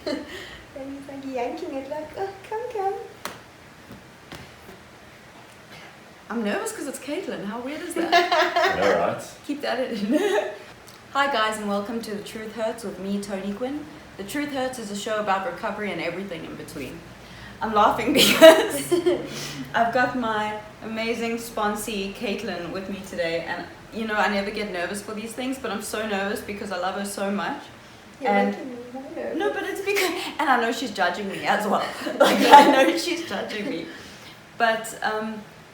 And he's like yanking it like, oh, come. I'm nervous because it's Kaitlyn. How weird is that? All right. Keep that in. Hi guys, and welcome to The Truth Hurts with me, Tony Quinn. The Truth Hurts is a show about recovery and everything in between. I'm laughing because I've got my amazing sponsee, Kaitlyn, with me today. And you know, I never get nervous for these things, but I'm so nervous because I love her so much. You're And making me nervous. no, but it's because, and I know she's judging me as well. Like, I know she's judging me. But,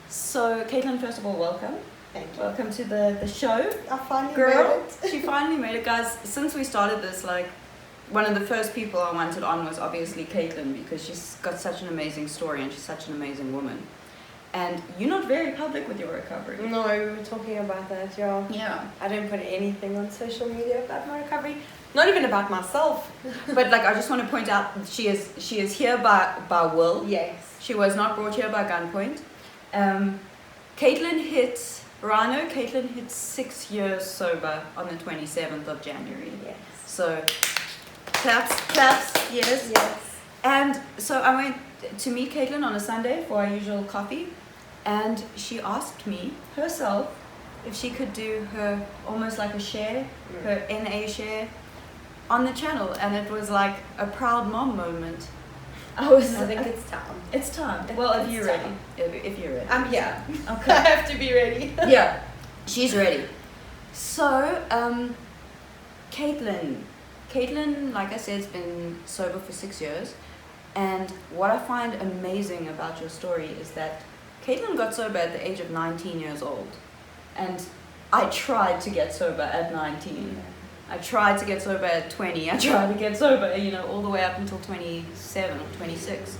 so Kaitlyn, first of all, welcome. Thank you. Welcome to the show. I finally Girl, made it. she finally made it. Guys, since we started this, like, one of the first people I wanted on was obviously Kaitlyn, because she's got such an amazing story and she's such an amazing woman. And you're not very public with your recovery. No, we were talking about that, yeah. Yeah. I don't put anything on social media about my recovery. Not even about myself. But like, I just want to point out, she is here by will. Yes. She was not brought here by gunpoint. Kaitlyn hit 6 years sober on the 27th of January. Yes. So, claps, yes. Yes. And so I went to meet Kaitlyn on a Sunday for our usual coffee, and she asked me herself if she could do her almost like a share, her NA share on the channel, and it was like a proud mom moment. I think it's time. It's time. Well, if It's you're time. ready. If you're ready. I'm here. Okay. I have to be ready. Yeah, she's ready. So, Kaitlyn, like I said, has been sober for 6 years. And what I find amazing about your story is that Kaitlyn got sober at the age of 19 years old. And I tried to get sober at 19. I tried to get sober at 20. I tried to get sober, all the way up until 27 or 26.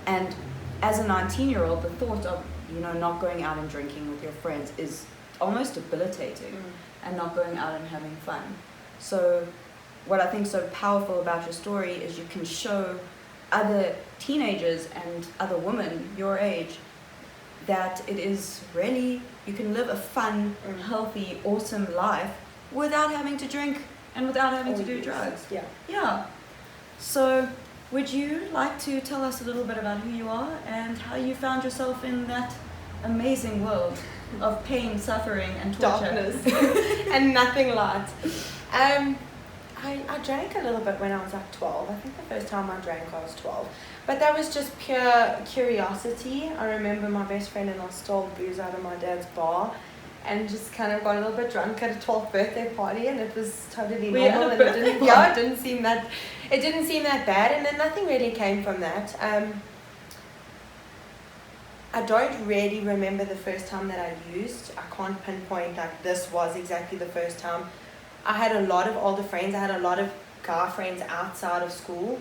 And as a 19-year-old, the thought of, not going out and drinking with your friends is almost debilitating, and not going out and having fun. So what I think is so powerful about your story is you can show other teenagers and other women your age that it is really, you can live a fun, healthy, awesome life without having to drink and without having to do drugs. Yeah. So would you like to tell us a little bit about who you are and how you found yourself in that amazing world of pain, suffering, and torture? Darkness. And nothing light. I drank a little bit when I was like 12. I think the first time I drank I was 12. But that was just pure curiosity. I remember my best friend and I stole booze out of my dad's bar and just kind of got a little bit drunk at a 12th birthday party, and it was totally normal, and it didn't seem that bad, and then nothing really came from that. I don't really remember the first time that I used. I can't pinpoint like this was exactly the first time. I had a lot of older friends. I had a lot of guy friends outside of school.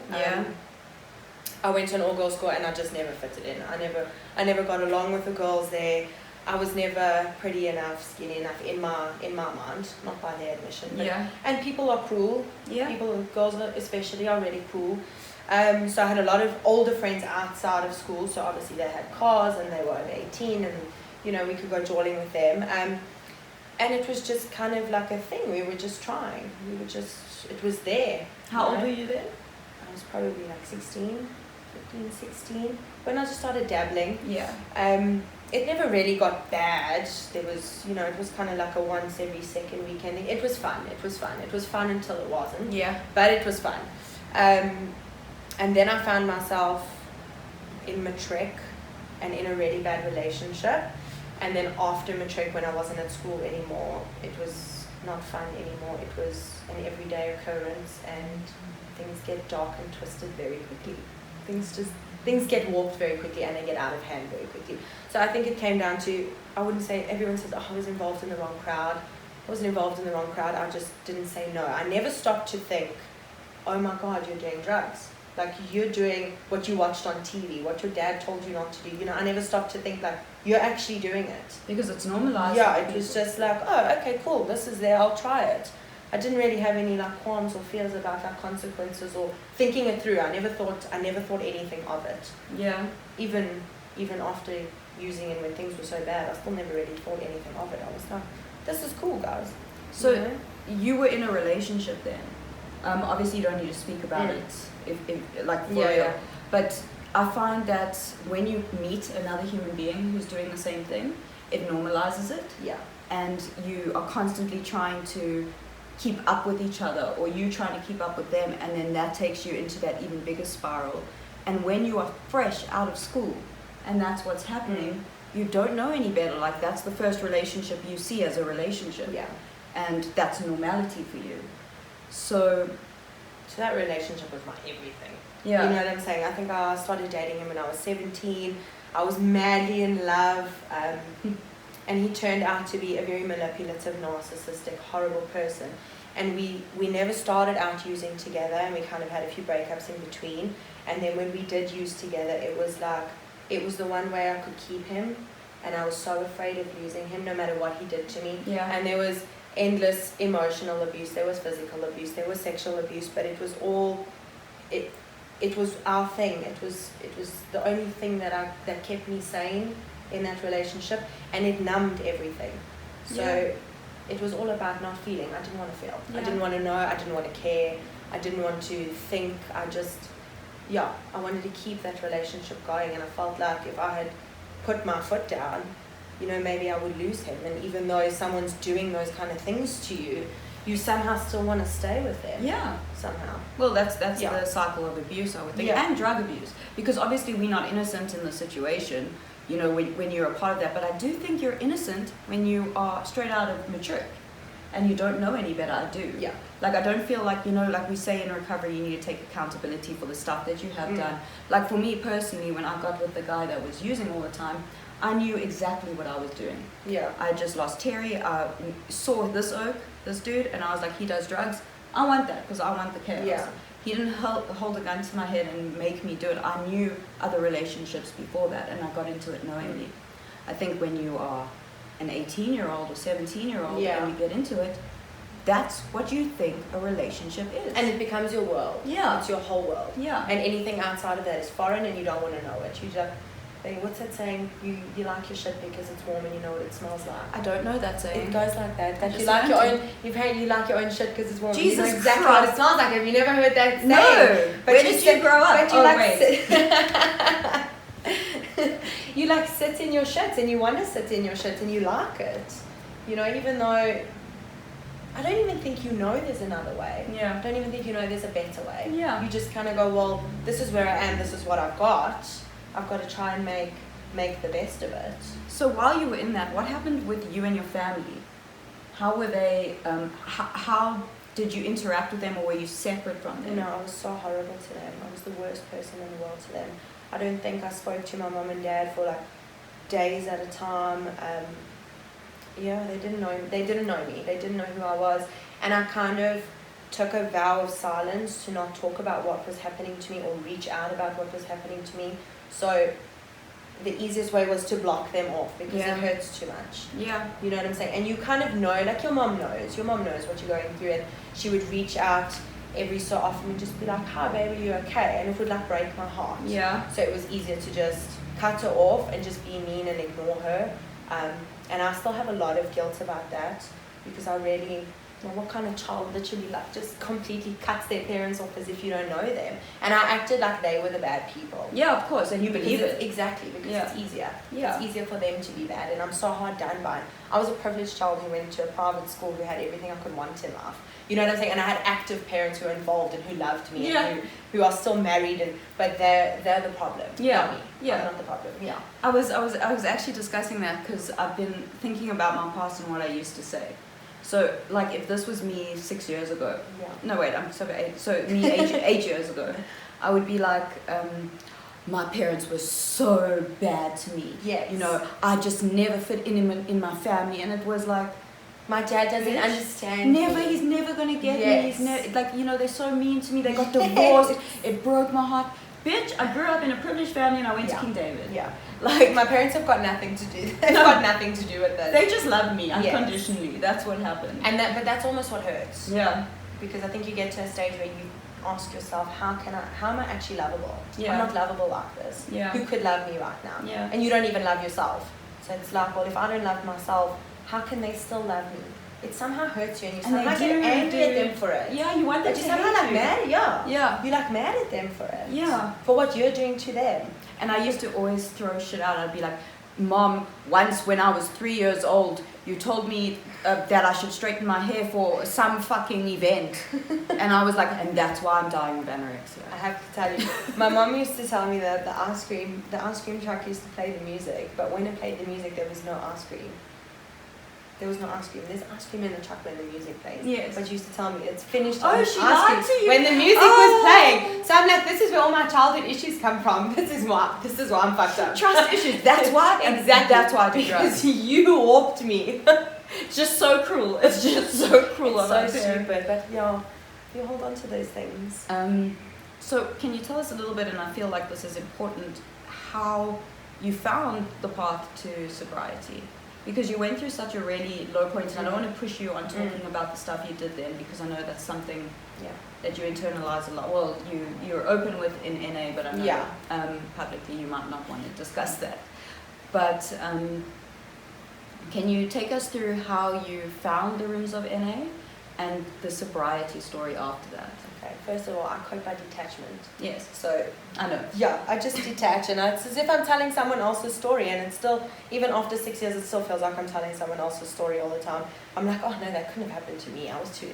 I went to an all-girls school and I just never fitted in. I never got along with the girls there. I was never pretty enough, skinny enough in my mind, not by their admission. But, and people are cruel. Girls especially are really cruel. So I had a lot of older friends outside of school. So obviously they had cars and they were over 18, and we could go jawling with them. And it was just kind of like a thing. We were just trying. It was there. How old were you then? I was probably like 15, 16, when I just started dabbling. It never really got bad. There was, it was kind of like a once every second weekend thing. It was fun. It was fun until it wasn't. But it was fun. And then I found myself in matric and in a really bad relationship. And then after matric, when I wasn't at school anymore, it was not fun anymore. It was an everyday occurrence, and things get dark and twisted very quickly. Things get warped very quickly, and they get out of hand very quickly. So I think it came down to, I wouldn't say, everyone says, I was involved in the wrong crowd. I wasn't involved in the wrong crowd. I just didn't say no. I never stopped to think, oh my God, you're doing drugs. Like, you're doing what you watched on TV, what your dad told you not to do. I never stopped to think like, you're actually doing it. Because it's normalized. Yeah, it was just like, oh, okay, cool, this is there, I'll try it. I didn't really have any like qualms or fears about like consequences or thinking it through. I never thought anything of it. Even after using it when things were so bad, I still never really thought anything of it. I was like, this is cool, guys. So you were in a relationship then? Obviously, you don't need to speak about it if like for real. Yeah. But I find that when you meet another human being who's doing the same thing, it normalizes it. Yeah. And you are constantly trying to keep up with each other, or you trying to keep up with them, and then that takes you into that even bigger spiral. And when you are fresh out of school, and that's what's happening, you don't know any better. Like, that's the first relationship you see as a relationship. Yeah. And that's normality for you. So that relationship was my everything. Yeah. You know what I'm saying? I think I started dating him when I was 17. I was madly in love. And he turned out to be a very manipulative, narcissistic, horrible person. And we never started out using together, and we kind of had a few breakups in between. And then when we did use together, it was the one way I could keep him. And I was so afraid of losing him no matter what he did to me. Yeah. And there was endless emotional abuse, there was physical abuse, there was sexual abuse, but it was all, it was our thing. It was the only thing that kept me sane in that relationship, and it numbed everything. So it was all about not feeling. I didn't want to feel. I didn't want to know. I didn't want to care. I didn't want to think. I wanted to keep that relationship going, and I felt like if I had put my foot down, maybe I would lose him. And even though someone's doing those kind of things to you, you somehow still want to stay with them. Yeah. Somehow. Well, that's the cycle of abuse, I would think, and drug abuse. Because obviously we're not innocent in the situation, when you're a part of that. But I do think you're innocent when you are straight out of mature and you don't know any better. I do. Yeah. Like, I don't feel like, like we say in recovery, you need to take accountability for the stuff that you have done. Like, for me personally, when I got with the guy that was using all the time, I knew exactly what I was doing. Yeah. I just lost Terry. I saw this dude, and I was like, he does drugs. I want that because I want the chaos. Yeah. He didn't hold a gun to my head and make me do it. I knew other relationships before that, and I got into it knowingly. I think when you are an 18-year-old or 17-year-old and you get into it, that's what you think a relationship is. And it becomes your world. Yeah. It's your whole world. Yeah. And anything outside of that is foreign, and you don't want to know it. You just, what's that saying? You like your shit because it's warm and you know what it smells like. I don't know that saying. It goes like that. That you like like your own shit because it's warm. Jesus you know exactly Christ. what it smells like. Have you never heard that saying? No. But where did you grow up? You like sit in your shit, and you want to sit in your shit, and you like it. Even though I don't even think there's another way. Yeah. I don't even think there's a better way. Yeah. You just kind of go, well, this is where I am. This is what I've got. I've got to try and make the best of it. So while you were in that, what happened with you and your family? How were they, how did you interact with them, or were you separate from them? No, I was so horrible to them. I was the worst person in the world to them. I don't think I spoke to my mom and dad for like days at a time. They didn't know me. They didn't know who I was. And I kind of took a vow of silence to not talk about what was happening to me or reach out about what was happening to me. So the easiest way was to block them off because it hurts too much. Yeah. You know what I'm saying? And you kind of know, like your mom knows what you're going through, and she would reach out every so often and just be like, hi baby, you okay? And it would like break my heart. Yeah. So it was easier to just cut her off and just be mean and ignore her. And I still have a lot of guilt about that because I really, what kind of child literally like just completely cuts their parents off as if you don't know them? And I acted like they were the bad people. Yeah, of course, and you believe it. Exactly, because it's easier. Yeah. It's easier for them to be bad, and I'm so hard done by. I was a privileged child who went to a private school who had everything I could want in life. You know what I'm saying? And I had active parents who were involved and who loved me and who are still married, but they're the problem. Yeah. Not me. Yeah. I'm not the problem. Yeah. I was actually discussing that because I've been thinking about my past and what I used to say. So, like, if this was me 6 years ago, no wait, I'm sorry, 8, so me 8 years ago, I would be like, my parents were so bad to me. Yes. I just never fit in my family, and it was like, my dad doesn't understand he's never gonna get me. He's they're so mean to me. They got divorced. It broke my heart. Bitch, I grew up in a privileged family and I went to King David. Yeah. Like, my parents have got nothing to do. They've got nothing to do with this. They just love me unconditionally. That's what happened. But that's almost what hurts. Yeah. Because I think you get to a stage where you ask yourself, how am I actually lovable? Yeah. I'm not lovable like this. Yeah. Who could love me right now? Yeah. And you don't even love yourself. So it's like, well, if I don't love myself, how can they still love me? it somehow hurts you, and you And somehow get angry at them for it. Yeah, you want them But to you somehow like mad. Yeah. You're like mad at them for it. Yeah. For what you're doing to them. And I used to always throw shit out. I'd be like, Mom, once when I was 3 years old, you told me that I should straighten my hair for some fucking event. And I was like, and that's why I'm dying of anorexia. I have to tell you, my mom used to tell me that the ice cream truck used to play the music, but when it played the music, there was no ice cream. There was no ice cream. There's ice cream in the truck when the music plays. Yes. But she used to tell me it's finished Oh, on she ice lied cream to you. when the music was playing. So I'm like, this is where all my childhood issues come from. This is why I'm fucked up. Trust issues. That's why. Exactly. That's why I do drugs. Because you warped me. It's just so cruel. It's just so cruel. It's so stupid. But yeah, you hold on to those things. So can you tell us a little bit, and I feel like this is important, how you found the path to sobriety? Because you went through such a really low point, and I don't want to push you on talking about the stuff you did then, because I know that's something that you internalize a lot. Well, you're open with in NA, but I know publicly you might not want to discuss that. But can you take us through how you found the rooms of NA and the sobriety story after that? Okay, first of all, I cope by detachment. Yes. So, I know. Yeah, I just detach, and it's as if I'm telling someone else's story, and it's still, even after 6 years, it still feels like I'm telling someone else's story all the time. I'm like, oh no, that couldn't have happened to me. I was too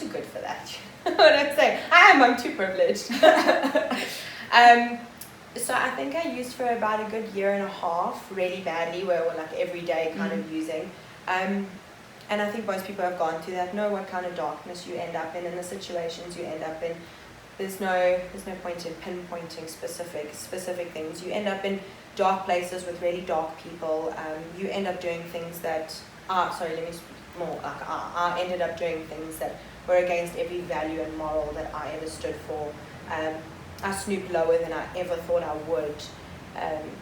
good for that. What I'm saying, I'm too privileged. So I think I used for about a good year and a half, really badly, where we're like every day kind of using. And I think most people have gone through that, know what kind of darkness you end up in the situations you end up in. There's no point in pinpointing specific things. You end up in dark places with really dark people. You end up doing things that I ended up doing things that were against every value and moral that I ever stood for. I snooped lower than I ever thought I would.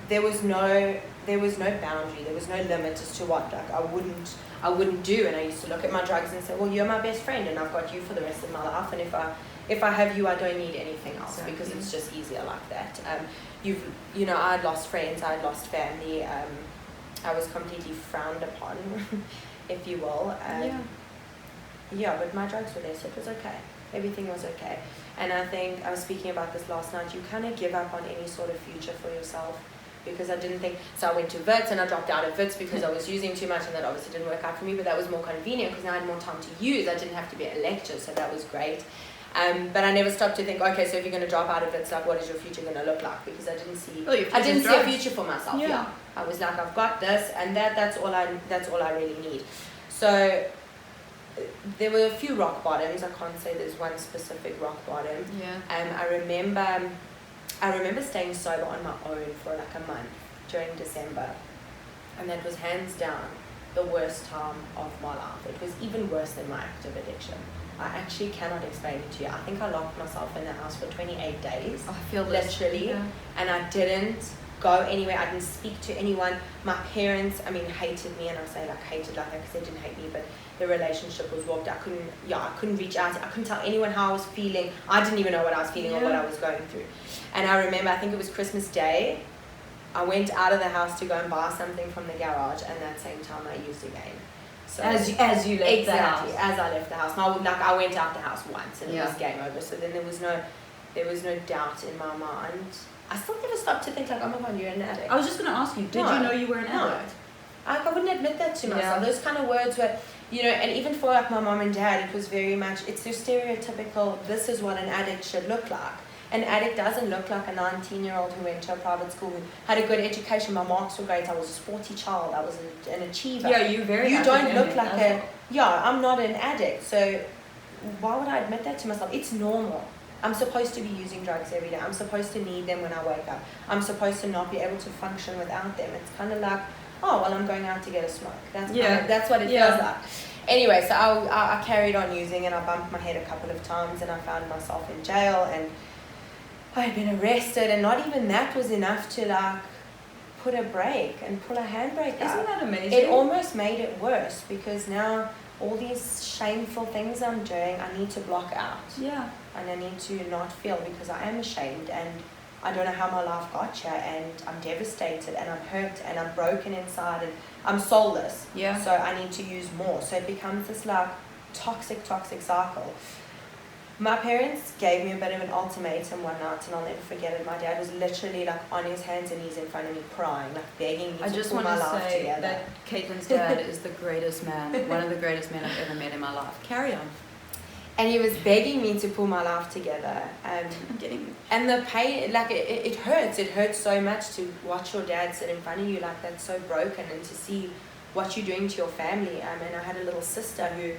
There was no boundary, there was no limit as to what I wouldn't do. And I used to look at my drugs and say, well, you're my best friend, and I've got you for the rest of my life, and if I have you, I don't need anything else. Exactly. Because it's just easier like that. I had lost friends, I had lost family. I was completely frowned upon, if you will. But my drugs were there, so it was okay. Everything was okay. And I think I was speaking about this last night. You kind of give up on any sort of future for yourself, because I didn't think. So I went to Wits, and I dropped out of Wits because I was using too much, and that obviously didn't work out for me. But that was more convenient because now I had more time to use. I didn't have to be at a lecture, so that was great. But I never stopped to think, okay, so if you're going to drop out of Wits, like, what is your future going to look like? Because I didn't see a future for myself. Yeah. I was like, I've got this, and that's all I really need. So there were a few rock bottoms. I can't say there's one specific rock bottom. Yeah. I remember staying sober on my own for like a month during December, and that was hands down the worst time of my life. It was even worse than my active addiction. I actually cannot explain it to you. I think I locked myself in the house for 28 days. I feel this. Literally. Yeah. And I didn't go anywhere. I didn't speak to anyone. My parents, hated me, and I say like hated like that because they didn't hate me, but the relationship was warped. I couldn't reach out. I couldn't tell anyone how I was feeling. I didn't even know what I was feeling or what I was going through. And I remember, I think it was Christmas Day, I went out of the house to go and buy something from the garage, and that same time I used again. So as you left the house. Exactly, as I left the house. I went out the house once, and it was game over. So then there was no doubt in my mind. I still never stopped to think like, oh my God, you're an addict. I was just going to ask you, did you know you were an addict? I wouldn't admit that to myself. Those kind of words were, and even for like my mom and dad, it was very much, it's so stereotypical, this is what an addict should look like. An addict doesn't look like a 19-year-old who went to a private school, who had a good education. My marks were great. I was a sporty child. I was an achiever. Yeah, you don't look like I'm not an addict. So why would I admit that to myself? It's normal. I'm supposed to be using drugs every day. I'm supposed to need them when I wake up. I'm supposed to not be able to function without them. It's kind of like, oh, well, I'm going out to get a smoke. That's what it feels like. Anyway, so I carried on using, and I bumped my head a couple of times, and I found myself in jail, and I had been arrested, and not even that was enough to like put a brake and pull a handbrake out. Isn't that amazing? It almost made it worse, because now all these shameful things I'm doing, I need to block out. Yeah. And I need to not feel, because I am ashamed, and I don't know how my life got here, and I'm devastated, and I'm hurt, and I'm broken inside, and I'm soulless. Yeah. So I need to use more. So it becomes this like toxic cycle. My parents gave me a bit of an ultimatum one night, and I'll never forget it. My dad was literally like on his hands and knees in front of me, crying, like begging me to pull my life together. That Kaitlyn's dad is the greatest man, one of the greatest men I've ever met in my life. Carry on. And he was begging me to pull my life together. I'm getting... And the pain, like it hurts. It hurts so much to watch your dad sit in front of you like that, so broken, and to see what you're doing to your family. And I had a little sister who,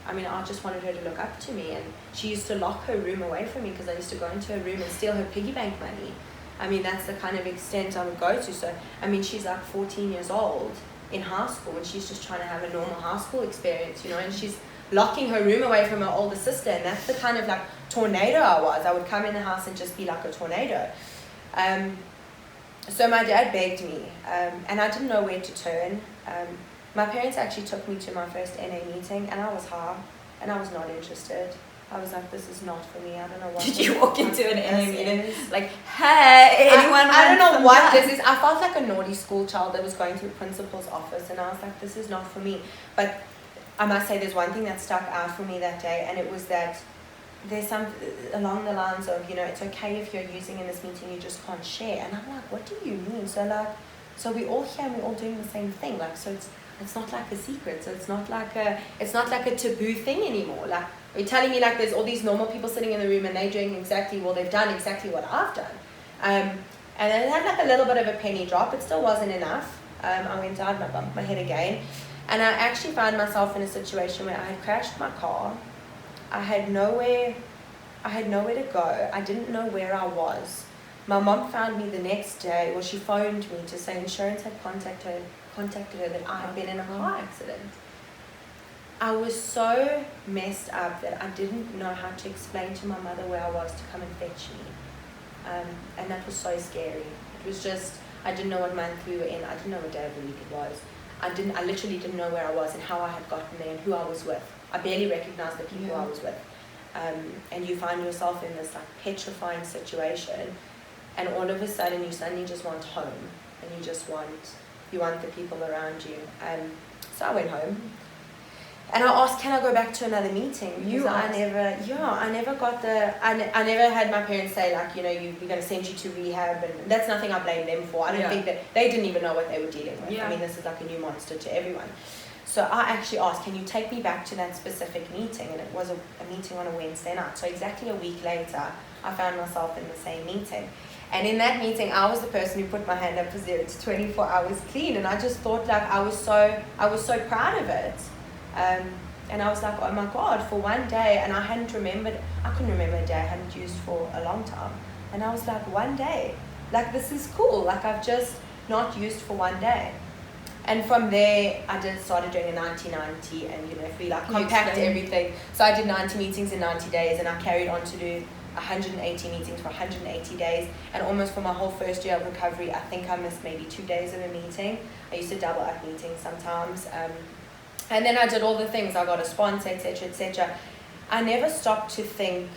I just wanted her to look up to me, and she used to lock her room away from me because I used to go into her room and steal her piggy bank money. That's the kind of extent I would go to. So, she's like 14 years old in high school, and she's just trying to have a normal high school experience, and she's locking her room away from her older sister, and that's the kind of like tornado I was. I would come in the house and just be like a tornado. So my dad begged me, and I didn't know where to turn. My parents actually took me to my first NA meeting, and I was high, and I was not interested. I was like, this is not for me. I don't know what. Did you walk into an NA meeting like, hey, anyone? I don't know what this is. I felt like a naughty school child that was going through principal's office, and I was like, this is not for me. But I must say, there's one thing that stuck out for me that day, and it was that there's some along the lines of, it's okay if you're using in this meeting, you just can't share. And I'm like, what do you mean? So we're all here and we're all doing the same thing. Like, so it's not like a secret. So it's not like a taboo thing anymore. Like, are you telling me like there's all these normal people sitting in the room and they're doing they've done exactly what I've done. And it had like a little bit of a penny drop. It still wasn't enough. I went out and I bumped my head again. And I actually found myself in a situation where I had crashed my car. I had nowhere to go. I didn't know where I was. My mom found me the next day. Well, she phoned me to say insurance had contacted her that I had been in a car accident. I was so messed up that I didn't know how to explain to my mother where I was to come and fetch me. And that was so scary. It was just, I didn't know what month we were in. I didn't know what day of the week it was. I literally didn't know where I was and how I had gotten there and who I was with. I barely recognized the people I was with. And you find yourself in this like petrifying situation, and all of a sudden you suddenly just want home, and you want the people around you. So I went home, and I asked, can I go back to another meeting? Because I never had my parents say like, we're going to send you to rehab, and that's nothing I blame them for. I don't think that they didn't even know what they were dealing with. This is like a new monster to everyone. So I actually asked, can you take me back to that specific meeting? And it was a meeting on a Wednesday night. So exactly a week later, I found myself in the same meeting. And in that meeting, I was the person who put my hand up for 0 to 24 hours clean. And I just thought like I was so proud of it. And I was like, oh my God, for one day. And I couldn't remember a day I hadn't used for a long time. And I was like, one day, like this is cool. Like I've just not used for one day. And from there, I started doing a 90-90, and if we like compact everything. So I did 90 meetings in 90 days, and I carried on to do 180 meetings for 180 days. And almost for my whole first year of recovery, I think I missed maybe 2 days of a meeting. I used to double up meetings sometimes. And then I did all the things. I got a sponsor, etc., etc. I never stopped to think.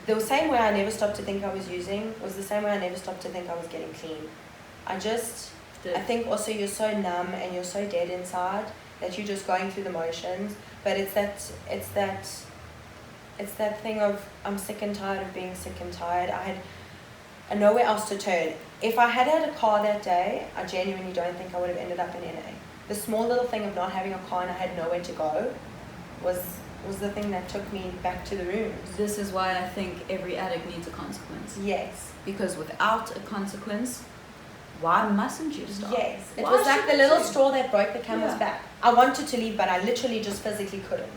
The same way I never stopped to think I was using was the same way I never stopped to think I was getting clean. I think also you're so numb and you're so dead inside that you're just going through the motions. But it's that thing of I'm sick and tired of being sick and tired. I had nowhere else to turn. If I had had a car that day, I genuinely don't think I would have ended up in NA. The small little thing of not having a car and I had nowhere to go was the thing that took me back to the rooms. This is why I think every addict needs a consequence. Yes. Because without a consequence, why mustn't you stop? Yes. It was like the little straw that broke the camel's back. I wanted to leave, but I literally just physically couldn't.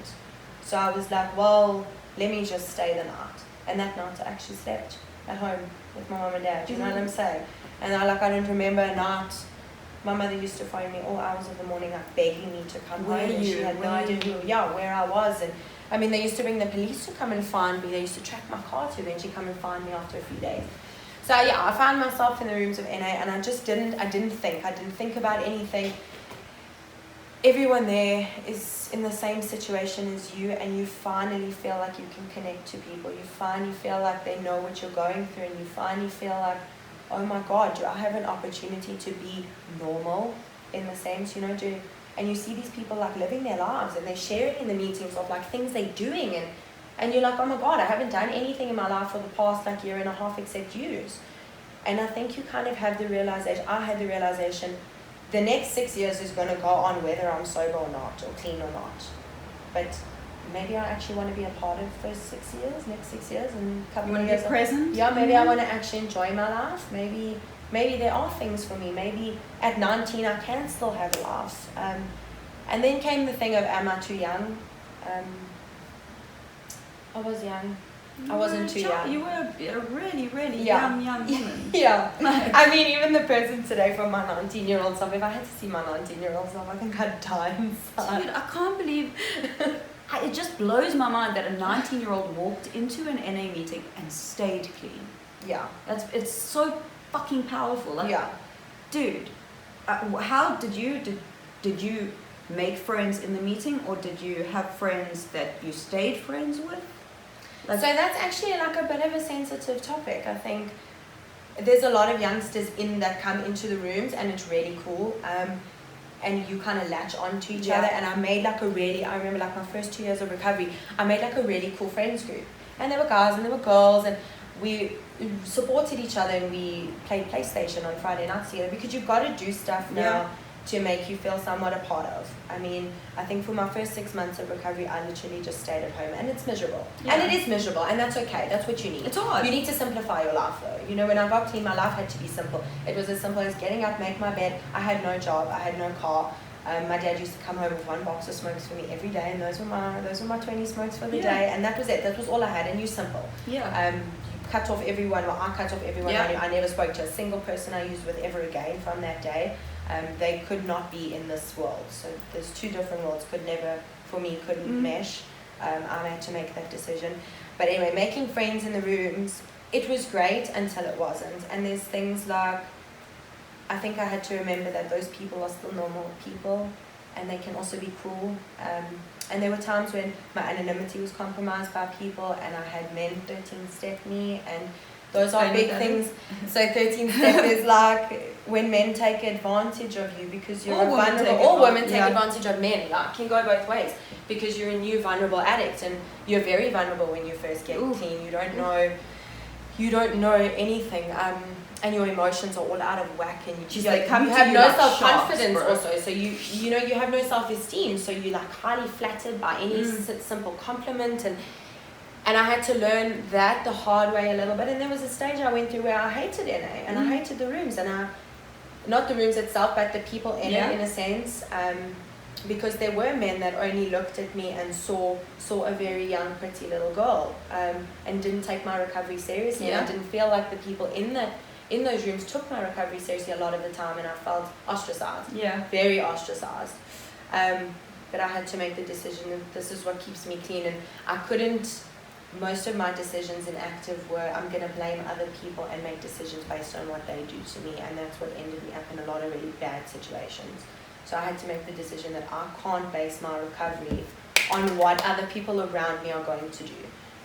So I was like, well, let me just stay the night. And that night I actually slept at home with my mom and dad. Do you know what I'm saying? And I don't remember a night. My mother used to phone me all hours of the morning, like begging me to come home. And she had no idea where I was. And they used to bring the police to come and find me. They used to track my car to eventually come and find me after a few days. So I found myself in the rooms of NA, and I didn't think about anything. everyone there is in the same situation as you, and you finally feel like you can connect to people. You finally feel like they know what you're going through, and you finally feel like, oh my God, do I have an opportunity to be normal in the sense, you know, and you see these people like living their lives, and they're sharing in the meetings of like things they're doing, and you're like, oh my God, I haven't done anything in my life for the past like year and a half except use. And I think you kind of have the realization, I had the realization, the next 6 years is going to go on whether I'm sober or not, or clean or not. But maybe I actually want to be a part of those 6 years, next 6 years, and a couple of years. Present? Yeah, maybe I want to actually enjoy my life. Maybe there are things for me. Maybe at 19 I can still have a laugh. And then came the thing of, am I too young? I was young. I wasn't too young. You were a really, really young woman. Yeah. I mean, even the person today from my 19-year-old self, if I had to see my 19-year-old self, I think I'd die inside. Dude, I can't believe... It just blows my mind that a 19-year-old walked into an NA meeting and stayed clean. Yeah. It's so fucking powerful. Like, yeah. Dude, how did you make friends in the meeting, or did you have friends that you stayed friends with? So that's actually like a bit of a sensitive topic. I think there's a lot of youngsters that come into the rooms, and it's really cool. And you kind of latch on to each other. And I made like I remember like my first 2 years of recovery, I made like a really cool friends group. And there were guys and there were girls, and we supported each other, and we played PlayStation on Friday nights together, because you've got to do stuff now to make you feel somewhat a part of. I mean, I think for my first 6 months of recovery, I literally just stayed at home, and it's miserable. Yeah. And it is miserable, and that's okay. That's what you need. It's hard. You need to simplify your life, though. You know, when I got clean, my life had to be simple. It was as simple as getting up, make my bed. I had no job. I had no car. My dad used to come home with 1 box of smokes for me every day, and those were my 20 smokes for the day, and that was it. That was all I had, and you simple. Yeah. Cut off everyone. Well, I cut off everyone. Yeah. I never spoke to a single person I used with ever again from that day. They could not be in this world. So there's 2 different worlds. Couldn't mesh. I had to make that decision. But anyway, making friends in the rooms, it was great until it wasn't. And there's things like, I think I had to remember that those people are still normal people, and they can also be cruel. And there were times when my anonymity was compromised by people, and I had men 13-step me, and those are big things. So 13-step is like when men take advantage of you because you're vulnerable. All women take advantage of men. Like, can go both ways, because you're a new vulnerable addict, and you're very vulnerable when you first get clean. You don't know anything. And your emotions are all out of whack, and you have no self-confidence also. So you have no self-esteem. So you're like highly flattered by any simple compliment, and I had to learn that the hard way a little bit. And there was a stage I went through where I hated NA, and I hated the rooms, and not the rooms itself, but the people in it, in a sense, because there were men that only looked at me and saw a very young, pretty little girl, and didn't take my recovery seriously. Yeah. I didn't feel like the people in those rooms took my recovery seriously a lot of the time, and I felt ostracized. Yeah. Very ostracized. But I had to make the decision that this is what keeps me clean, and I couldn't. Most of my decisions in active were, I'm going to blame other people and make decisions based on what they do to me, and that's what ended me up in a lot of really bad situations. So I had to make the decision that I can't base my recovery on what other people around me are going to do.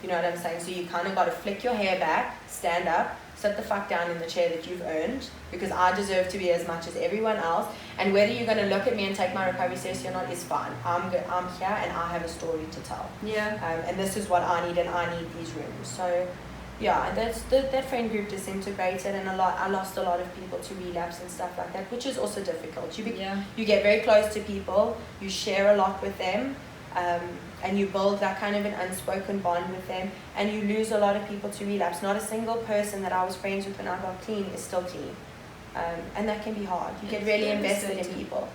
You know what I'm saying? So you kind of got to flick your hair back, stand up, sit the fuck down in the chair that you've earned, because I deserve to be as much as everyone else, and whether you're going to look at me and take my recovery seriously or not is fine. I'm here, and I have a story to tell. Yeah. And this is what I need, and I need these rooms. So yeah, that friend group disintegrated, and I lost a lot of people to relapse and stuff like that, which is also difficult. You get very close to people, you share a lot with them, and you build that kind of an unspoken bond with them, and you lose a lot of people to relapse. Not a single person that I was friends with when I got clean is still clean, and that can be hard. You get really invested in people,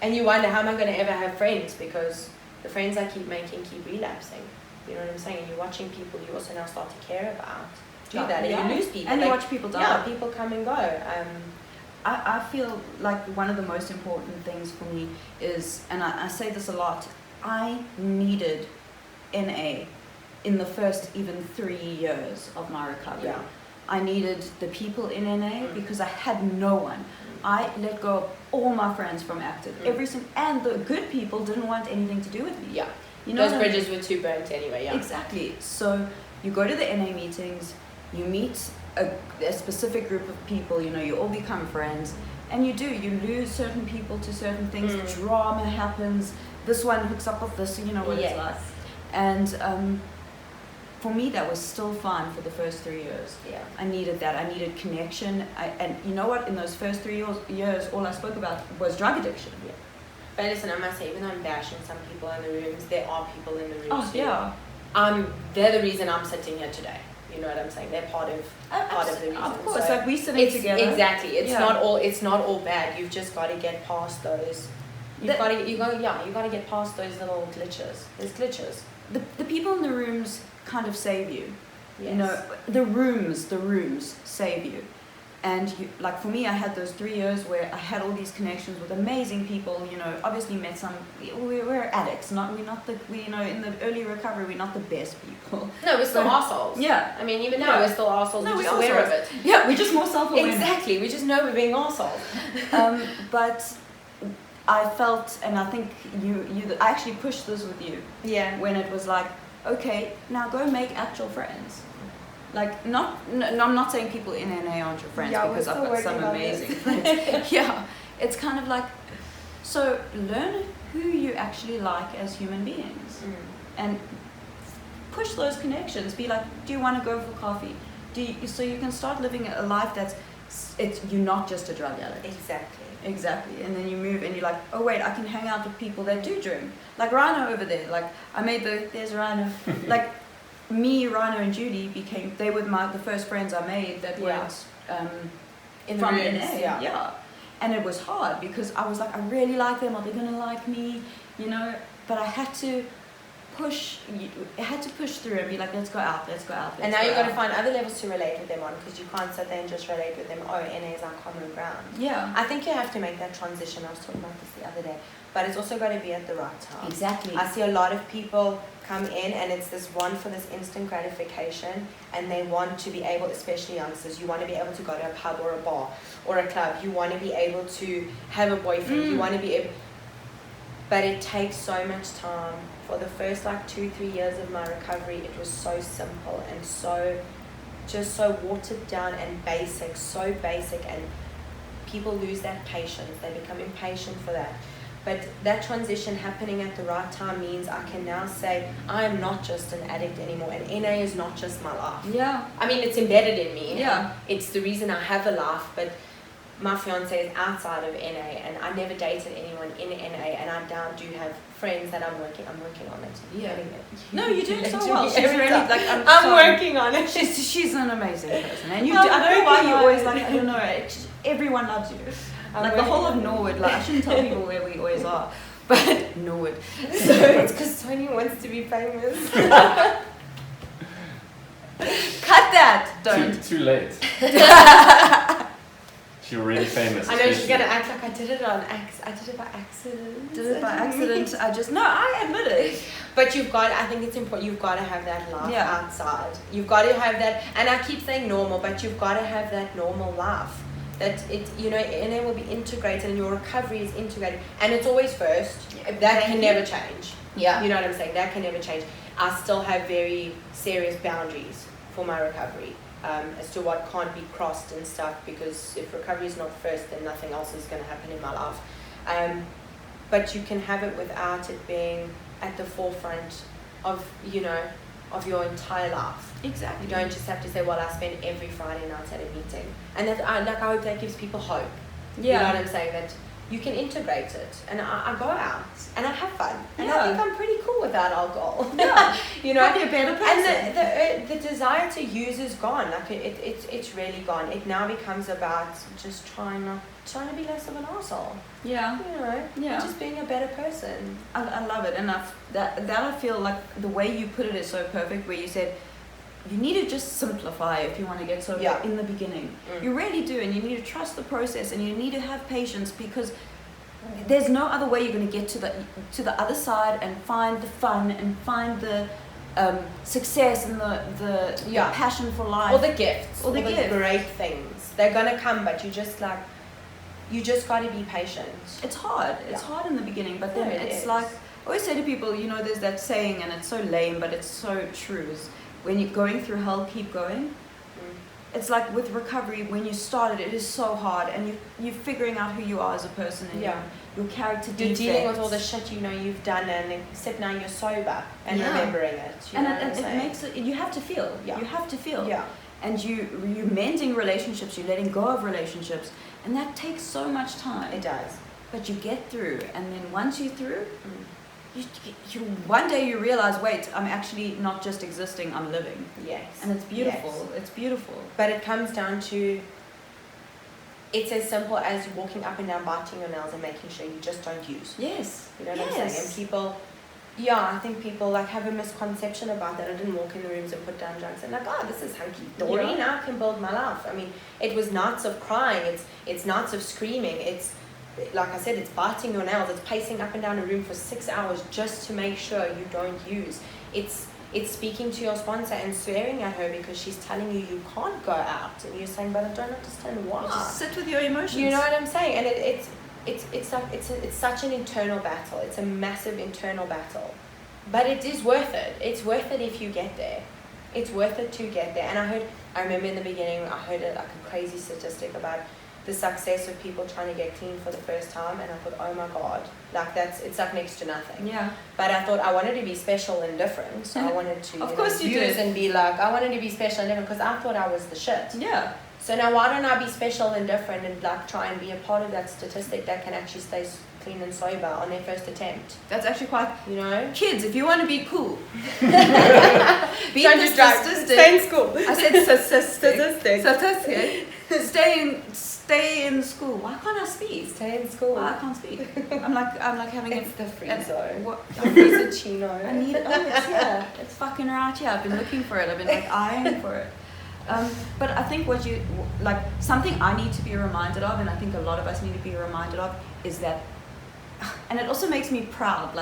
and you wonder, how am I going to ever have friends, because the friends I keep making keep relapsing. You know what I'm saying? And you're watching people you also now start to care about and you lose people. And you watch people die. Yeah, people come and go. I feel like one of the most important things for me is, and I say this a lot, I needed NA in the first even 3 years of my recovery. I needed the people in NA because I had no one. I let go of all my friends from active. And the good people didn't want anything to do with me. Yeah. You know, those bridges were too burnt anyway. Yeah. Exactly. So you go to the NA meetings, you meet a specific group of people. You know, you all become friends, and you lose certain people to certain things. Drama happens. This one hooks up with this. You know what it's like. And for me, that was still fun for the first 3 years. Yeah. I needed that. I needed connection. And you know what? In those first 3 years, all I spoke about was drug addiction. Yeah. But listen, I must say, even though I'm bashing some people in the rooms, there are people in the rooms. Oh, yeah. They're the reason I'm sitting here today. You know what I'm saying? They're part of the reason. Of course, so like we sitting together. Exactly. It's not all bad. You've just got to get past those. You got to get past those little glitches. There's glitches. The people in the rooms kind of save you. Yes. You know, the rooms save you. And like for me, I had those 3 years where I had all these connections with amazing people. You know, obviously met some. We're addicts, in the early recovery, we're not the best people. No, we're still assholes. Yeah. I mean, even now we're still assholes. No, we're just assholes. aware of it. Yeah, we're just more self-aware. Exactly. We just know we're being assholes. But I felt, and I think I actually pushed this with you. Yeah. When it was like, okay, now go make actual friends. Like, I'm not saying people in NA aren't your friends, because I've got some amazing friends. Yeah, it's kind of like, so learn who you actually like as human beings, and push those connections. Be like, do you want to go for coffee? So you can start living a life you're not just a drug addict. Exactly. And then you move and you're like, oh wait, I can hang out with people that do drink. Like Rhino over there. Like there's Rhino. Like me, Rhino, and Judy they were the first friends I made that weren't in from the rooms, NA. yeah. And it was hard because I was like, I really like them. Are they gonna like me? You know. But I had to push through and be like, let's go out. And now you've got to find other levels to relate with them on, because you can't sit there and just relate with them. Oh, NA is our common ground. Yeah. I think you have to make that transition. I was talking about this the other day. But it's also got to be at the right time. Exactly. I see a lot of people come in and it's this instant gratification, and they want to be able, especially youngsters, you want to be able to go to a pub or a bar or a club. You want to be able to have a boyfriend. You want to be able... But it takes so much time. For the first 2-3 years of my recovery, it was so simple and so watered down and basic, and people lose that patience. They become impatient for that. But that transition happening at the right time means I can now say, I am not just an addict anymore, and NA is not just my life. Yeah. I mean, it's embedded in me. Yeah. It's the reason I have a life, but my fiance is outside of NA, and I never dated anyone in NA, and I now do have friends that I'm working on it. Yeah. No, you're doing so well. She's really I'm working on it. She's an amazing person, and I don't know why you always I don't know. Everyone loves you. The whole of Norwood. I shouldn't tell people where we always are, but Norwood. So it's because Tony wants to be famous. Cut that. Don't. Too late. She's already famous. I know she's gonna act like I did it by accident. Did it by accident. I admit it. But I think it's important, you've got to have that life outside. You've got to have that, and I keep saying normal, but you've got to have that normal life. That and it will be integrated, and your recovery is integrated, and it's always first. That can never change. Yeah. You know what I'm saying? That can never change. I still have very serious boundaries for my recovery. As to what can't be crossed and stuff, because if recovery is not first, then nothing else is going to happen in my life. But you can have it without it being at the forefront of your entire life. Exactly. You don't just have to say, well, I spend every Friday night at a meeting, and that I hope that gives people hope. Yeah. You know what I'm saying? That you can integrate it, and I go out and I have fun, and Yeah. I think I'm pretty cool without alcohol. Yeah. Probably a better person. And the desire to use is gone. It's really gone. It now becomes about just trying to be less of an arsehole. Yeah. Yeah. Just being a better person. I love it, and that I feel like the way you put it is so perfect. Where you said, you need to just simplify if you want to get sober in the beginning. You really do, and you need to trust the process, and you need to have patience, because there's no other way you're going to get to the other side and find the fun and find the success and the passion for life. All the gifts. All the great things. They're going to come, but you just got to be patient. It's hard. It's hard in the beginning, but then it's like, I always say to people, there's that saying, and it's so lame, but it's so true, is when you're going through hell, keep going. It's like with recovery, when you started, it is so hard, and you're figuring out who you are as a person, and your character defects. You're dealing with all the shit you've done, and except now you're sober and remembering it. And it makes it, you have to feel. Yeah. You have to feel. Yeah. And you're mending relationships, you're letting go of relationships, and that takes so much time. It does. But you get through, and then once you're through, you one day you realize, wait, I'm actually not just existing, I'm living. Yes. And it's beautiful. Yes. It's beautiful. But it comes down to, it's as simple as walking up and down, biting your nails and making sure you just don't use. Yes. You know what I'm saying? And people, I think people have a misconception about that. I didn't walk in the rooms and put down drugs and this is hunky-dory, now I can build my life. I mean, it was nights of crying, it's nights of screaming, it's, like I said, it's biting your nails, it's pacing up and down a room for 6 hours just to make sure you don't use. It's speaking to your sponsor and swearing at her because she's telling you can't go out, and you're saying, but I don't understand why. Just sit with your emotions. You know what I'm saying? And it's such an internal battle. It's a massive internal battle, but it is worth it. It's worth it if you get there. It's worth it to get there. And I remember in the beginning, I heard a crazy statistic about the success of people trying to get clean for the first time, and I thought, oh my god, it's next to nothing. Yeah. But I thought I wanted to be special and different, so I wanted to of course you did. And be I wanted to be special and different because I thought I was the shit. Yeah. So now why don't I be special and different and try and be a part of that statistic that can actually stay clean and sober on their first attempt? That's actually quite, kids, if you want to be cool, be the statistic. Stay in school. I said statistic. Stay in school. Why can't I speak? Stay in school. Why I can't speak? I'm like having it's the free zone. What? Frappuccino. I need it. Oh, it's here. It's fucking right here. I've been looking for it. I've been eyeing for it. But I think what you something I need to be reminded of, and I think a lot of us need to be reminded of, is that, and it also makes me proud.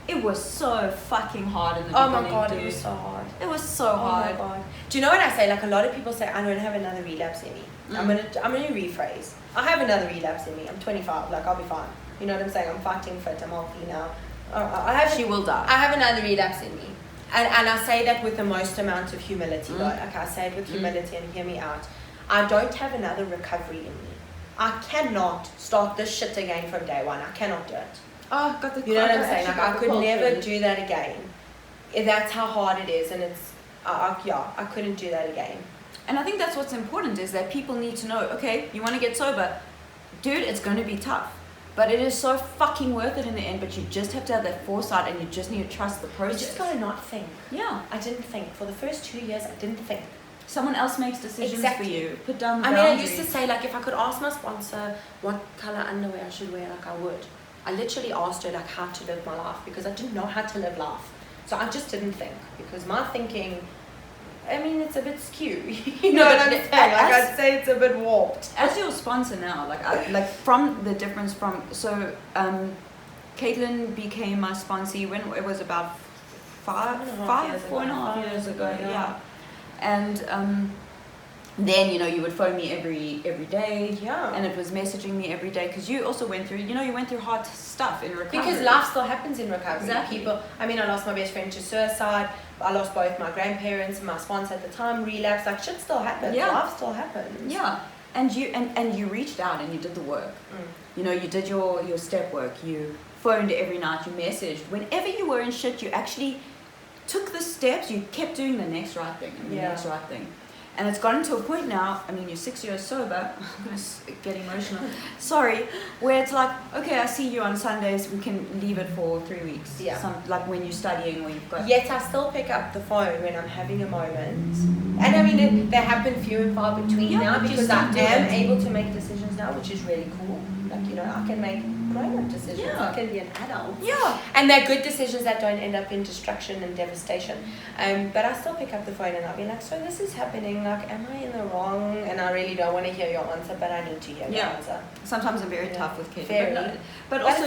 It was so fucking hard in the beginning. Oh my god, dude. it was so hard. It was so hard. Oh my god. Do you know what I say? A lot of people say, I don't have another relapse in me. I'm gonna rephrase. I have another relapse in me. I'm 25. I'll be fine. You know what I'm saying? I'm fighting fit. I'm healthy now. She will die. I have another relapse in me. And I say that with the most amount of humility, though. I say it with humility, and hear me out. I don't have another recovery in me. I cannot start this shit again from day one. I cannot do it. Oh, got the. You know what I'm saying? I could never do that again. That's how hard it is, and it's I couldn't do that again. And I think that's what's important, is that people need to know, okay, you want to get sober, dude, it's going to be tough, but it is so fucking worth it in the end. But you just have to have that foresight, and you just need to trust the process. You just gotta not think. Yeah. I didn't think. For the first 2 years, I didn't think. Someone else makes decisions for you. Put down the boundaries. boundaries. I used to say, if I could ask my sponsor what color underwear I should wear, I would. I literally asked her how to live my life, because I didn't know how to live life. So I just didn't think, because my thinking, it's a bit skewed. You know what I'm saying? I'd say it's a bit warped. As your sponsor now, from the difference from, Kaitlyn became my sponsee when it was about 4.5 years ago. Yeah. And then you would phone me every day, and it was messaging me every day, because you also went through hard stuff in recovery. Because life still happens in recovery. Exactly. I lost my best friend to suicide. I lost both my grandparents, my sponsor at the time relapsed. Shit still happens. Yeah. Life still happens. Yeah. And you reached out and you did the work. You did your step work. You phoned every night. You messaged. Whenever you were in shit, you actually took the steps. You kept doing the next right thing and the next right thing. And it's gotten to a point now, you're 6 years sober, I'm going to get emotional, sorry, where it's okay, I see you on Sundays, we can leave it for 3 weeks. Yeah. When you're studying or you've got... Yet I still pick up the phone when I'm having a moment. And they happen few and far between now, because I am able to make decisions now, which is really cool. I can make grown-up decisions. Yeah. I can be an adult. Yeah. And they're good decisions that don't end up in destruction and devastation. But I still pick up the phone and I'll be so this is happening, am I in the wrong? And I really don't want to hear your answer, but I need to hear your answer. Sometimes I'm very tough with Kaitlyn. But also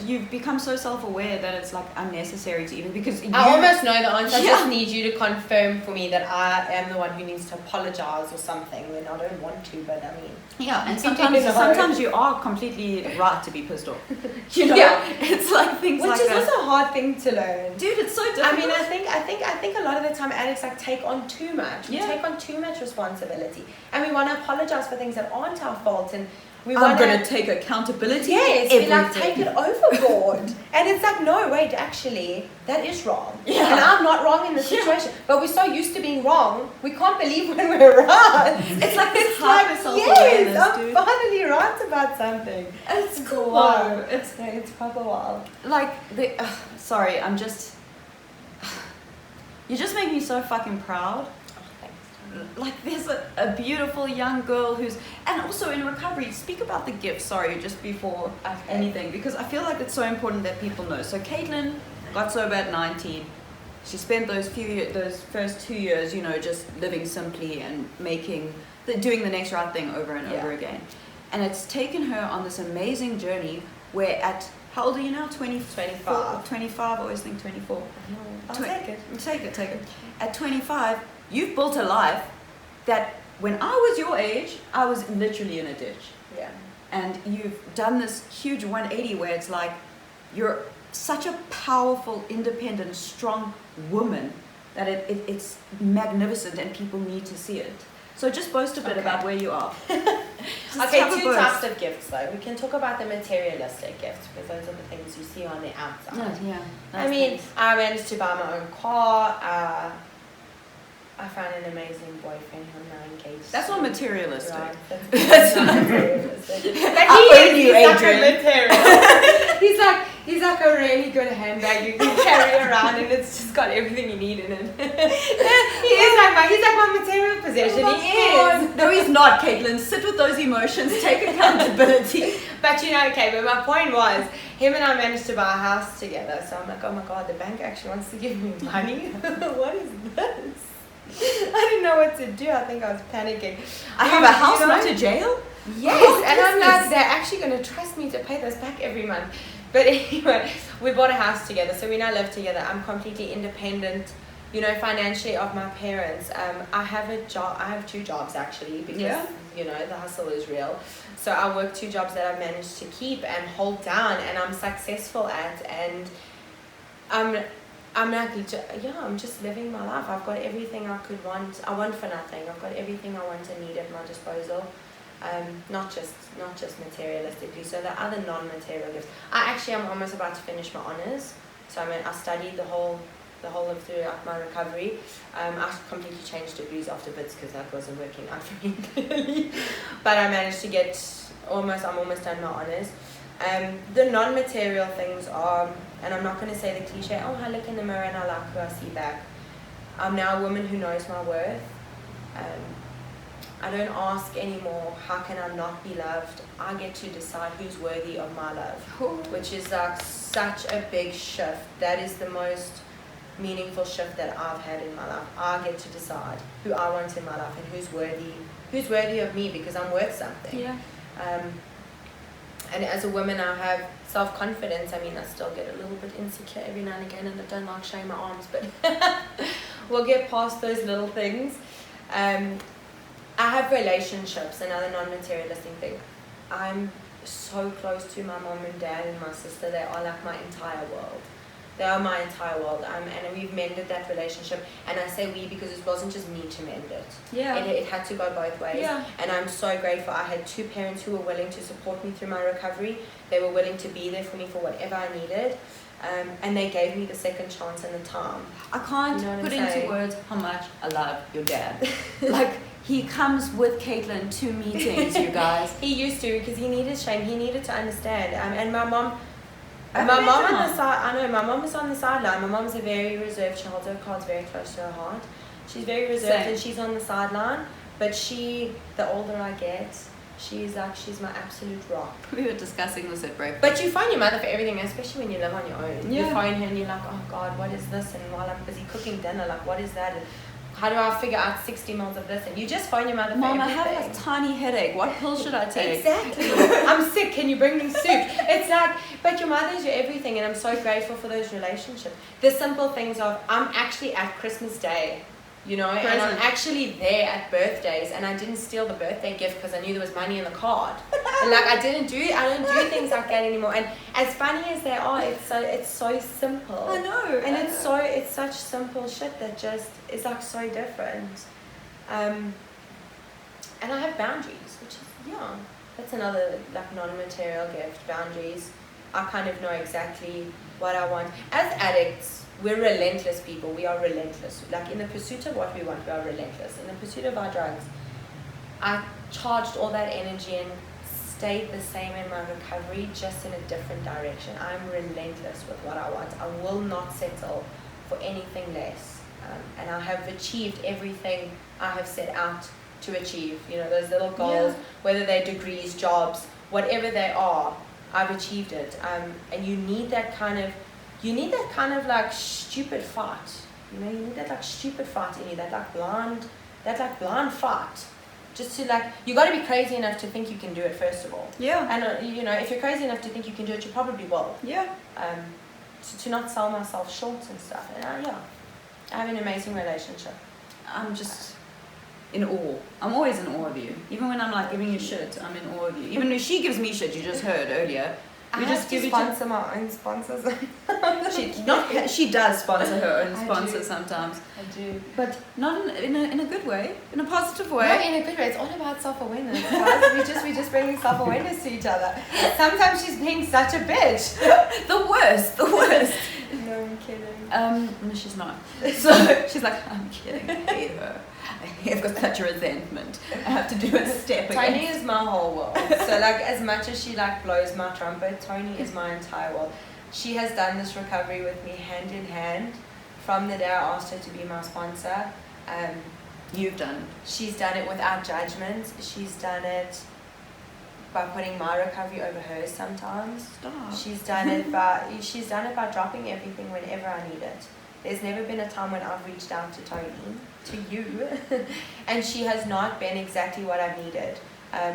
you've become so self-aware that it's like unnecessary to even, because I almost know the answer. I just need you to confirm for me that I am the one who needs to apologize or something when I don't want to, but I mean. Yeah, and sometimes you are completely right to be pissed off. You know, it's like things which like is that. also a hard thing to learn. Dude, it's so difficult. I mean, I think a lot of the time addicts like take on too much. We take on too much responsibility, and we want to apologize for things that aren't our fault, and I'm going to take accountability. Yes, we like take it overboard. And it's like, no, wait, actually, that is wrong. Yeah. And I'm not wrong in the situation. But we're so used to being wrong, we can't believe when we're right. It's like this yes, I'm finally right about something. It's cool. Wow. It's proper wild. Like, sorry, I'm just... You just make me so fucking proud. Like, there's a beautiful young girl who's, and also in recovery. Speak about the gifts, sorry, just before anything, because I feel like it's so important that people know. So Kaitlyn got sober at 19. She spent those first 2 years, you know, just living simply and doing the next right thing over and over again. And it's taken her on this amazing journey where at, how old are you now? 25. 25, I always think 24. I'll take it. Take it. At 25, you've built a life that when I was your age, I was literally in a ditch. Yeah. And you've done this huge 180 where it's like, you're such a powerful, independent, strong woman that it's magnificent and people need to see it. So just boast a bit about where you are. Okay, two types of gifts though. We can talk about the materialistic gifts because those are the things you see on the outside. Yeah. I mean, I managed to buy my own car. I found an amazing boyfriend who I'm now engaged. That's not materialistic. Right. That's not materialistic. But he's like a material. He's like a really good handbag you can carry around, and it's just got everything you need in it. He's like my material possession. Oh he is. No, he's not, Kaitlyn. Sit with those emotions. Take accountability. But but my point was, him and I managed to buy a house together. So I'm like, oh my God, the bank actually wants to give me money. What is this? I didn't know what to do. I think I was panicking. I have a house, not a jail? Yes, and I'm like, they're actually going to trust me to pay this back every month. But anyway, we bought a house together, so we now live together. I'm completely independent, you know, financially of my parents. I have a job. I have 2 jobs actually because, you know, the hustle is real. So I work 2 jobs that I've managed to keep and hold down, and I'm successful at, and I'm just living my life. I've got everything I could want. I want for nothing. I've got everything I want and need at my disposal. Not just materialistically. So the other non-material gifts. I'm almost about to finish my honours. So I studied the whole of throughout my recovery. I completely changed degrees after bits because that wasn't working out for me clearly. But I managed to get I'm almost done my honours. The non-material things are, and I'm not going to say the cliche, oh, I look in the mirror and I like who I see back. I'm now a woman who knows my worth. I don't ask anymore, how can I not be loved? I get to decide who's worthy of my love, which is like such a big shift. That is the most meaningful shift that I've had in my life. I get to decide who I want in my life and who's worthy of me because I'm worth something. Yeah. And as a woman, I have self-confidence. I mean, I still get a little bit insecure every now and again, and I don't like showing my arms, but we'll get past those little things. I have relationships, another non-materialistic thing. I'm so close to my mom and dad and my sister. They are like my entire world. They are my entire world. And we've mended that relationship. And I say we because it wasn't just me to mend it. Yeah. It had to go both ways. Yeah. And I'm so grateful. I had 2 parents who were willing to support me through my recovery. They were willing to be there for me for whatever I needed. And they gave me the second chance and the time. I can't put into words how much I love your dad. Like, he comes with Kaitlyn to meetings, you guys. He used to because he needed Shane. He needed to understand. And my mom... My mom on the side. I know my mom is on the sideline. My mom's a very reserved child. Her card's very close to her heart. She's very reserved and she's on the sideline. But the older I get, she's my absolute rock. We were discussing this at breakfast. But you find your mother for everything, especially when you live on your own. Yeah. You find her and you're like, oh God, what is this? And while I'm busy cooking dinner, like, what is that? And how do I figure out 60 mils of this? And you just phone your mother for Mom, everything. I have a tiny headache. What pill should I take? Exactly. I'm sick. Can you bring me soup? It's like, but your mother's your everything, and I'm so grateful for those relationships. The simple things of, I'm actually at Christmas Day, you know, and I'm actually there at birthdays, and I didn't steal the birthday gift because I knew there was money in the card. And like, I don't do things like that anymore. And as funny as they are, it's so simple. I know. And it's such simple shit that just is like so different. And I have boundaries, which is, that's another like non-material gift, boundaries. I kind of know exactly what I want. As addicts, we're relentless people. We are relentless. Like in the pursuit of what we want, we are relentless. In the pursuit of our drugs, I charged all that energy and stayed the same in my recovery, just in a different direction. I'm relentless with what I want. I will not settle for anything less. And I have achieved everything I have set out to achieve. You know, those little goals, whether they're degrees, jobs, whatever they are, I've achieved it. And you need that kind of like stupid fight. You know, you need that like stupid fight in you, that like blind fight. Just to like, you got to be crazy enough to think you can do it first of all. Yeah. And you know, if you're crazy enough to think you can do it, you probably will. Yeah. To not sell myself short and stuff. And I have an amazing relationship. I'm just in awe. I'm always in awe of you. Even when I'm like giving you shit, I'm in awe of you. Even if she gives me shit, you just heard earlier. We just give sponsor my own sponsors. She does sponsor her own sponsors I sometimes. I do. But not in a good way, in a positive way. No, in a good way. It's all about self-awareness, guys. we just bringing self-awareness to each other. Sometimes she's being such a bitch. The worst. No, I'm kidding. No, she's not. So she's like, I'm kidding. I hate her. I've got such a resentment. I have to do a step again. Tony is my whole world. So like, as much as she like blows my trumpet, Tony is my entire world. She has done this recovery with me hand in hand from the day I asked her to be my sponsor. You've done it. She's done it without judgment. She's done it by putting my recovery over hers sometimes. Stop. She's done it by dropping everything whenever I need it. There's never been a time when I've reached out to Tony, to you, and she has not been exactly what I've needed.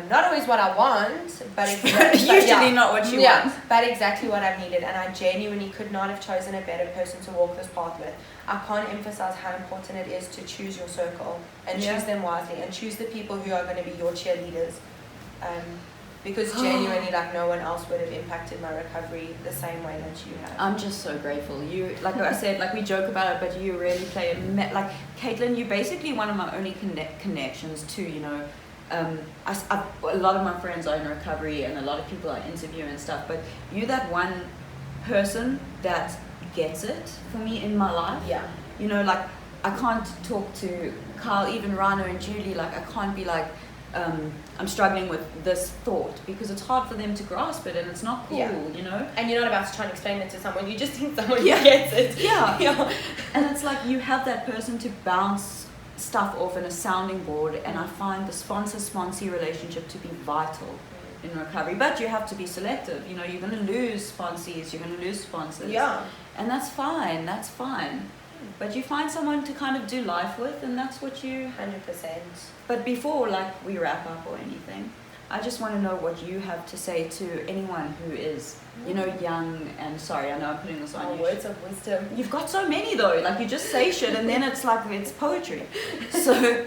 Not always what I want, but usually not what you want. But exactly what I've needed, and I genuinely could not have chosen a better person to walk this path with. I can't emphasize how important it is to choose your circle and choose them wisely and choose the people who are going to be your cheerleaders. Because genuinely, like, no one else would have impacted my recovery the same way that you have. I'm just so grateful. You, like I said, like we joke about it, but you really play like Kaitlyn. You're basically one of my only connections to, you know. A lot of my friends are in recovery, and a lot of people I interview and stuff. But you're that one person that gets it for me in my life. Yeah. You know, like I can't talk to Kyle, even Rhino and Julie. Like I can't be like. I'm struggling with this thought because it's hard for them to grasp it and it's not cool, you know? And you're not about to try and explain it to someone, you just think someone gets it. Yeah. And it's like you have that person to bounce stuff off in a sounding board, and I find the sponsor-sponsee relationship to be vital in recovery. But you have to be selective, you know, you're going to lose sponsees, you're going to lose sponsors. Yeah. And that's fine. But you find someone to kind of do life with, and that's what you... 100%. But before, like, we wrap up or anything, I just want to know what you have to say to anyone who is, you know, young and... Sorry, I know I'm putting this on you. Words of wisdom. You've got so many, though. Like, you just say shit, and then it's like, it's poetry. So,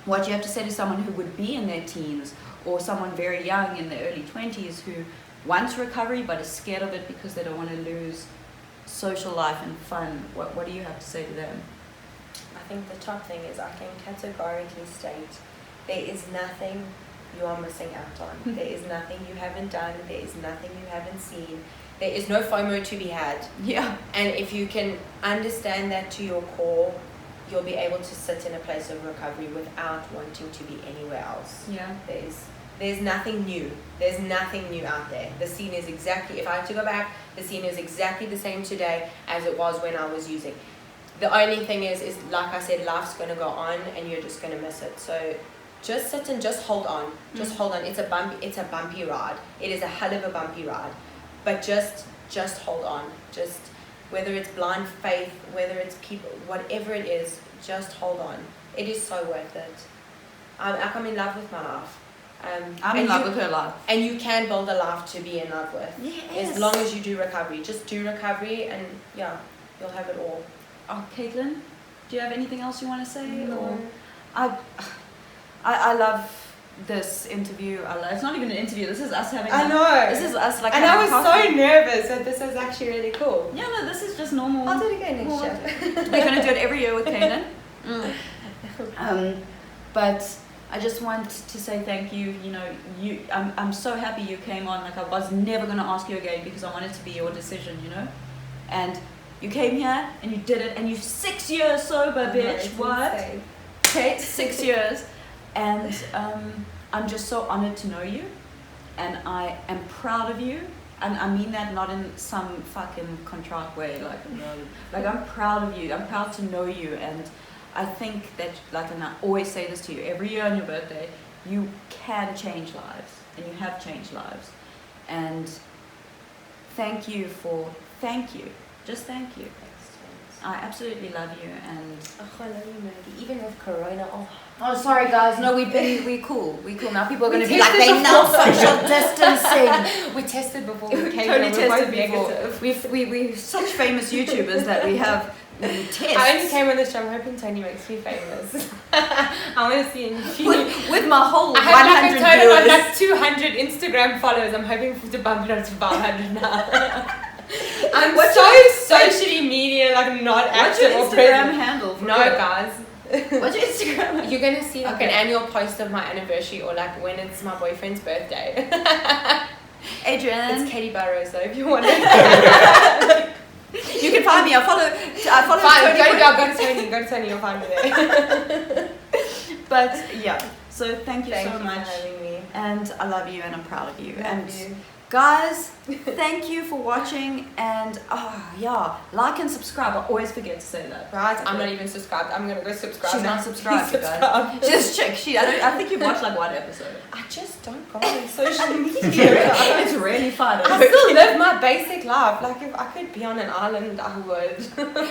what you have to say to someone who would be in their teens, or someone very young in their early 20s who wants recovery but is scared of it because they don't want to lose social life and fun. What do you have to say to them? I think the top thing is I can categorically state there is nothing you are missing out on. There is nothing you haven't done. There is nothing you haven't seen. There is no FOMO to be had. Yeah. And if you can understand that to your core, you'll be able to sit in a place of recovery without wanting to be anywhere else. Yeah. There's nothing new. There's nothing new out there. The scene is exactly, if I had to go back, the scene is exactly the same today as it was when I was using. The only thing is like I said, life's going to go on and you're just going to miss it. So just sit and just hold on. Just hold on. It's a bumpy ride. It is a hell of a bumpy ride. But just hold on. Just, whether it's blind faith, whether it's people, whatever it is, just hold on. It is so worth it. I'm in love with my life. I'm in love with her life. And you can build a life to be in love with. Yes. As long as you do recovery. Just do recovery and yeah, you'll have it all. Oh, Kaitlyn, do you have anything else you want to say? No. Or I love this interview. It's not even an interview. This is us having. I know. This is us like. And I was so nervous that this was actually really cool. Yeah, no, this is just normal. I'll do it again next year. We're gonna do it every year with Kaitlyn. But I just want to say thank you. You know, I'm so happy you came on. Like I was never gonna ask you again because I wanted to be your decision. You know, and you came here and you did it, and you're 6 years sober, bitch. What? Insane. Okay, 6 years. And I'm just so honored to know you, and I am proud of you, and I mean that not in some fucking contrite way, like I'm proud of you. I'm proud to know you, and I think that, like, and I always say this to you every year on your birthday, you can change lives, and you have changed lives, and thank you, just thank you. I absolutely love you, and I love you, Maggie. Even with Corona, oh, sorry guys. No, we're cool. Now people are going to be like, they know social distancing. We tested before we came. Totally here. tested before. We're such famous YouTubers that we have tests. I only came on this show. I'm hoping Tony makes me famous. I want to see with my whole 100 I have like a total viewers. of like 200 Instagram followers. I'm hoping to bump it up to 500 now. I'm socially media like not active. What's your Instagram handle? No, guys. What's your Instagram? You're gonna see like an annual post of my anniversary or like when it's my boyfriend's birthday. Adrian. It's Katie Burrows though, if you want it. You can find me. I follow Fine, Tony. go to Tony, you'll find me there. But yeah, so thank you so much. For having me. And I love you, and I'm proud of you. Love you. Guys, thank you for watching, and like and subscribe. I always forget to say that. Right, I'm not even subscribed. I'm gonna go subscribe. She's not subscribed, guys. Just check. I think you've watched like one episode. I just don't go on social media. It's really fun. I still live my basic life. Like if I could be on an island, I would.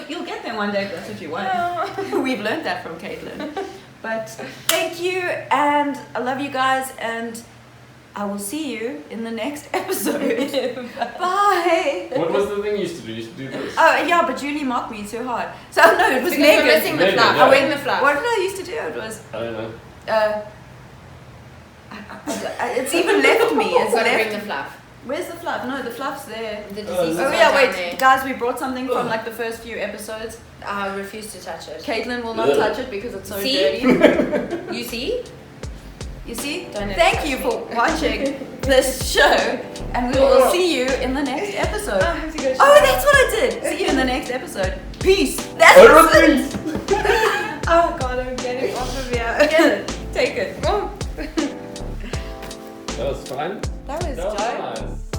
You'll get there one day if that's what you want. No. We've learned that from Kaitlyn. But thank you, and I love you guys, and I will see you in the next episode. Bye. What was the thing you used to do? You used to do this? Oh yeah, but Julie mocked me too hard. So no, it was because Megan. we're missing the fluff. Yeah. I went the fluff. What did I used to do? It was. I don't know. It's even left me. It's Gotta left. bring the fluff. Where's the fluff? No, the fluff's there. The disease. Oh yeah, wait, guys, we brought something from like the first few episodes. I refuse to touch it. Caitlin will not touch it because it's so See? dirty. You see? You see? Don't Thank you for watching this show, and we will see you in the next episode. I have to go. Oh, that's what I did. See you in the next episode. Peace. That's what it is. Oh god, I'm getting off of here. Get it. Take it. Oh. That was fun. That was That was dope. nice.